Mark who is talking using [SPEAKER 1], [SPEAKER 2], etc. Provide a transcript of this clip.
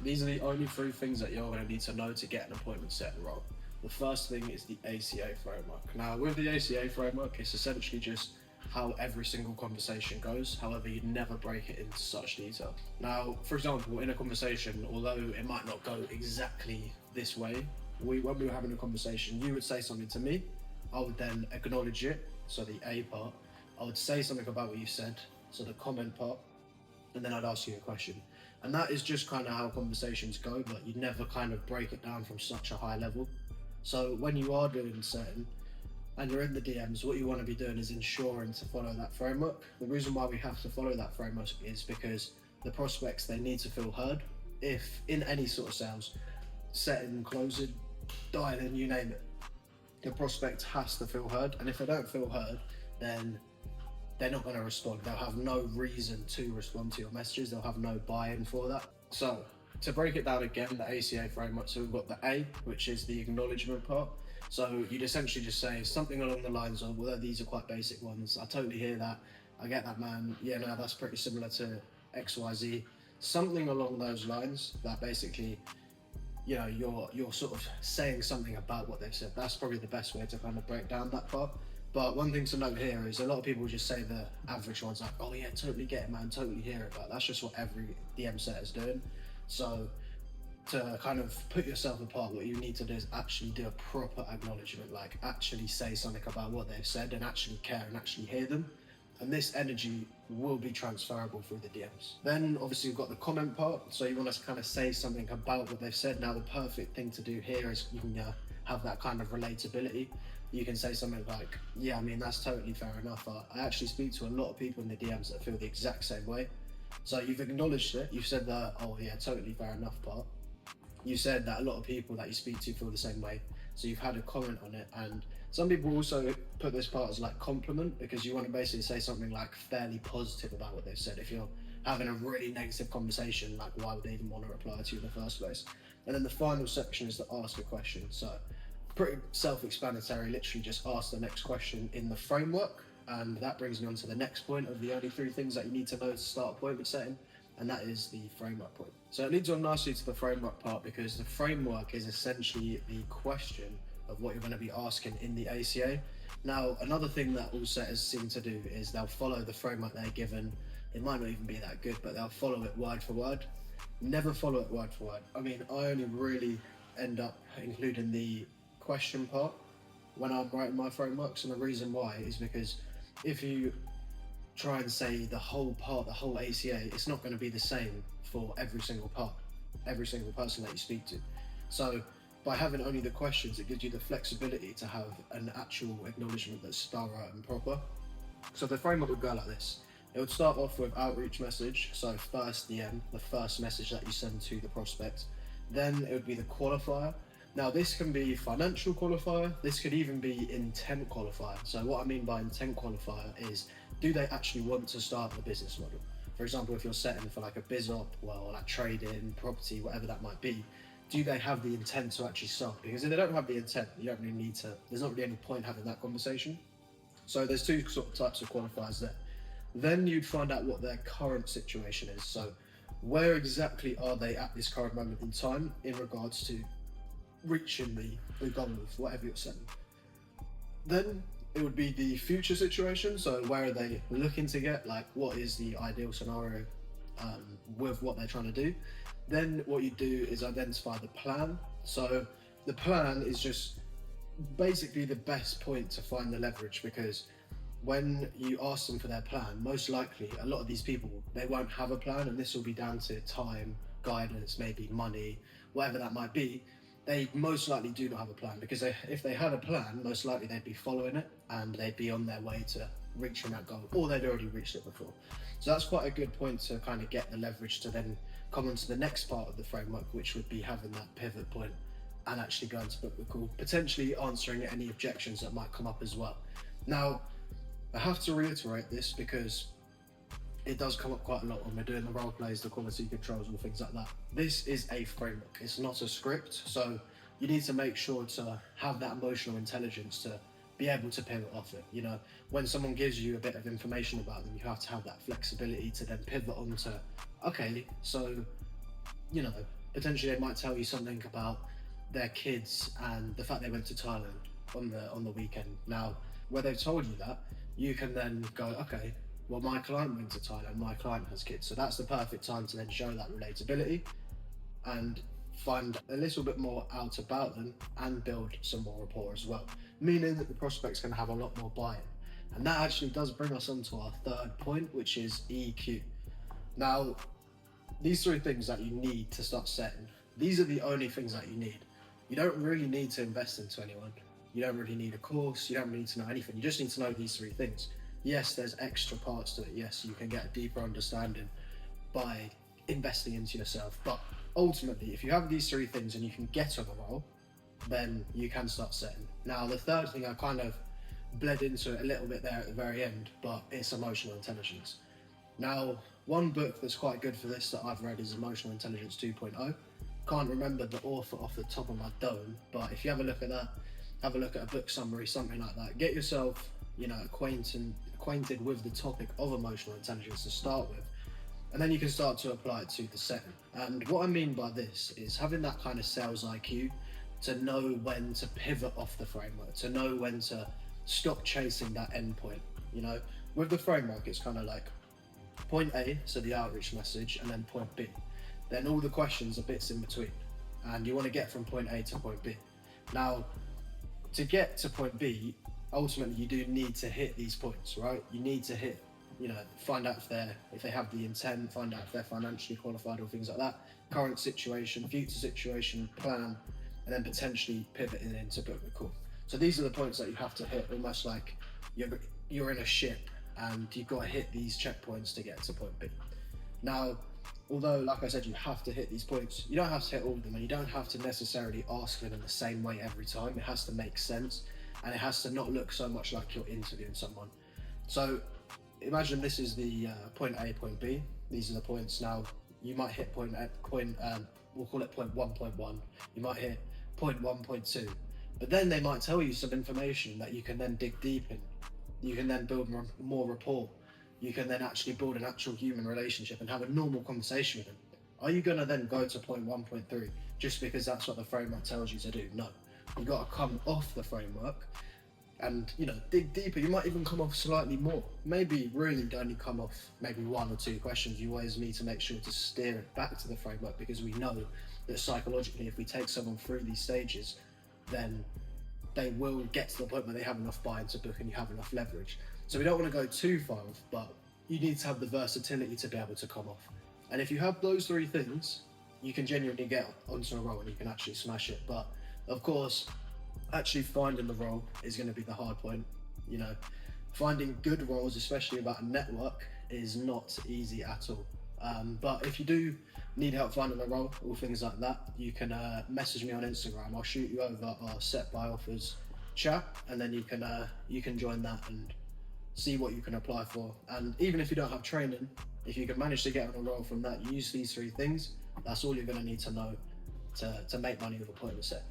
[SPEAKER 1] These are the only three things that you're going to need to know to get an appointment set and roll. The first thing is the ACA framework. Now, with the ACA framework, it's essentially just how every single conversation goes. However, you never break it into such detail. Now, for example, in a conversation, although it might not go exactly this way, when we were having a conversation, you would say something to me, I would then acknowledge it, so the A part. I would say something about what you said, so the comment part, and then I'd ask you a question. And that is just kind of how conversations go, but you never kind of break it down from such a high level. So when you are doing certain, and you're in the DMs, what you want to be doing is ensuring to follow that framework. The reason why we have to follow that framework is because the prospects, they need to feel heard. If in any sort of sales, setting, closing, dialing, you name it, the prospect has to feel heard. And if they don't feel heard, then they're not going to respond. They'll have no reason to respond to your messages. They'll have no buy-in for that. So to break it down again, the ACA framework, so we've got the A, which is the acknowledgement part. So you'd essentially just say something along the lines of, although these are quite basic ones, I totally hear that, I get that, man, yeah, no, that's pretty similar to XYZ. Something along those lines that basically, you know, you're sort of saying something about what they've said. That's probably the best way to kind of break down that part. But one thing to note here is a lot of people just say the average ones like, oh yeah, totally get it, man, totally hear it. But that's just what every DM set is doing. So to kind of put yourself apart, what you need to do is actually do a proper acknowledgement, like actually say something about what they've said and actually care and actually hear them. And this energy will be transferable through the DMs. Then obviously you've got the comment part. So you want to kind of say something about what they've said. Now the perfect thing to do here is you can have that kind of relatability. You can say something like, yeah, I mean, that's totally fair enough. I actually speak to a lot of people in the DMs that feel the exact same way. So you've acknowledged it. You've said that, oh yeah, totally fair enough part. You said that a lot of people that you speak to feel the same way. So you've had a comment on it. And some people also put this part as like compliment, because you want to basically say something like fairly positive about what they've said. If you're having a really negative conversation, like why would they even want to reply to you in the first place? And then the final section is to ask a question. So pretty self-explanatory, literally just ask the next question in the framework. And that brings me on to the next point of the only three things that you need to know to start appointment setting, and that is the framework point. So it leads on nicely to the framework part, because the framework is essentially the question of what you're going to be asking in the ACA. Now, another thing that all setters seem to do is they'll follow the framework they're given. It might not even be that good, but they'll follow it word for word. Never follow it word for word. I mean, I only really end up including the question part when I'm writing my frameworks, and the reason why is because if you try and say the whole part, the whole ACA, it's not going to be the same for every single part, every single person that you speak to. So by having only the questions, it gives you the flexibility to have an actual acknowledgement that's thorough and proper. So the framework would go like this. It would start off with outreach message, so first DM, the first message that you send to the prospect. Then it would be the qualifier. Now this can be financial qualifier, this could even be intent qualifier. So what I mean by intent qualifier is, do they actually want to start the business model? For example, if you're setting for like a biz op, well, like trading, property, whatever that might be, do they have the intent to actually start? Because if they don't have the intent, you don't really need to, there's not really any point having that conversation. So there's two sort of types of qualifiers there. Then you'd find out what their current situation is. So where exactly are they at this current moment in time in regards to reaching the goal of whatever you're setting? Then it would be the future situation. So where are they looking to get? Like, what is the ideal scenario with what they're trying to do? Then what you do is identify the plan. So the plan is just basically the best point to find the leverage, because when you ask them for their plan, most likely a lot of these people, they won't have a plan, and this will be down to time, guidance, maybe money, whatever that might be. They most likely do not have a plan, because if they had a plan, most likely they'd be following it and they'd be on their way to reaching that goal, or they'd already reached it before. So that's quite a good point to kind of get the leverage to then come on to the next part of the framework, which would be having that pivot point and actually going to book the call, potentially answering any objections that might come up as well. Now, I have to reiterate this because it does come up quite a lot when we're doing the role plays, the quality controls and things like that. This is a framework, it's not a script. So you need to make sure to have that emotional intelligence to be able to pivot off it. You know, when someone gives you a bit of information about them, you have to have that flexibility to then pivot onto, okay, so, you know, potentially they might tell you something about their kids and the fact they went to Thailand on the weekend. Now, where they've told you that, you can then go, okay, well, my client went to Thailand, my client has kids, so that's the perfect time to then show that relatability and find a little bit more out about them and build some more rapport as well, meaning that the prospect's going to have a lot more buy-in. And that actually does bring us on to our third point, which is EQ. Now, these three things that you need to start setting, these are the only things that you need. You don't really need to invest into anyone. You don't really need a course. You don't really need to know anything. You just need to know these three things. Yes, there's extra parts to it. Yes, you can get a deeper understanding by investing into yourself. But ultimately, if you have these three things and you can get on a roll, then you can start setting. Now, the third thing I kind of bled into it a little bit there at the very end, but it's emotional intelligence. Now, one book that's quite good for this that I've read is Emotional Intelligence 2.0. Can't remember the author off the top of my dome, but if you have a look at that, have a look at a book summary, something like that. Get yourself, acquainted with the topic of emotional intelligence to start with, and then you can start to apply it to the setting. And what I mean by this is having that kind of sales IQ to know when to pivot off the framework, to know when to stop chasing that end point. With the framework, it's kind of like point A, so the outreach message, and then point B. Then all the questions are bits in between, and you want to get from point A to point B. Now, to get to point B, ultimately you do need to hit these points, right? You need to hit, find out if they have the intent, find out if they're financially qualified or things like that, current situation, future situation, plan, and then potentially pivoting into book the call. So these are the points that you have to hit, almost like you're in a ship and you've got to hit these checkpoints to get to point B. Now, although, like I said, you have to hit these points, you don't have to hit all of them, and you don't have to necessarily ask them in the same way every time. It has to make sense, and it has to not look so much like you're interviewing someone. So imagine this is the point A, point B. These are the points. Now, you might hit we'll call it point 1.1. You might hit point 1.2. But then they might tell you some information that you can then dig deep in. You can then build more rapport. You can then actually build an actual human relationship and have a normal conversation with them. Are you going to then go to point 1.3 just because that's what the framework tells you to do? No. You've got to come off the framework and, dig deeper. You might even come off slightly more. Maybe really only come off maybe one or two questions. You always need to make sure to steer it back to the framework, because we know that psychologically, if we take someone through these stages, then they will get to the point where they have enough buy-in to book and you have enough leverage. So we don't want to go too far off, but you need to have the versatility to be able to come off. And if you have those three things, you can genuinely get onto a role and you can actually smash it. But of course, actually finding the role is going to be the hard point. Finding good roles, especially about a network, is not easy at all. But if you do need help finding a role or things like that, you can message me on Instagram. I'll shoot you over our Set by Offers chat, and then you can join that and see what you can apply for. And even if you don't have training, if you can manage to get on a role from that, use these three things. That's all you're going to need to know to make money with appointment set.